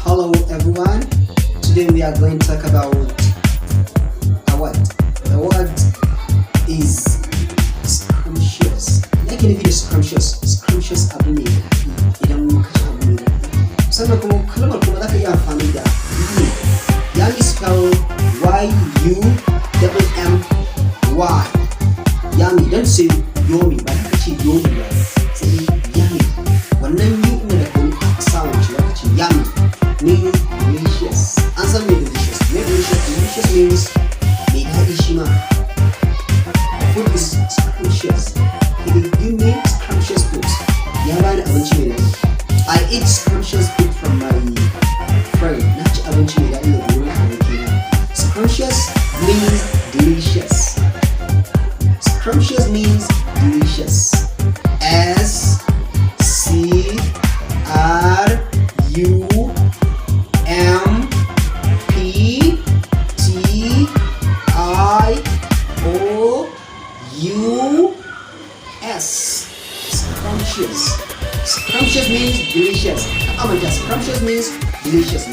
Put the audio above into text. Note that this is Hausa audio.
Hello everyone. Today we are going to talk about a word. The word is scrumptious. Like in the video, scrumptious. Scrumptious abu ne idan muka ci abu ne. Sannan kuma kalmar kuma zaka iya amfani da you. Ya yi spell Y-U-M-M-Y. Yummy. Don't say yomi, but ka ce yomi ba. Sai yummy. Wannan you ne da kuma sound ce zaka ce yummy. Means delicious. Answer me delicious. Delicious means mai daɗi shi ma. Food is scrumptious. He will give me scrumptious food. Ya bani abinci mai daɗi. I eat scrumptious food from my friend. Na ci abinci mai daɗi daga wurin abokina. Scrumptious means delicious. Scrumptious means delicious. S-C-R-U-M-P-T-I-O-U-S. Scrumptious. Scrumptious means delicious. Oh my God, scrumptious means delicious.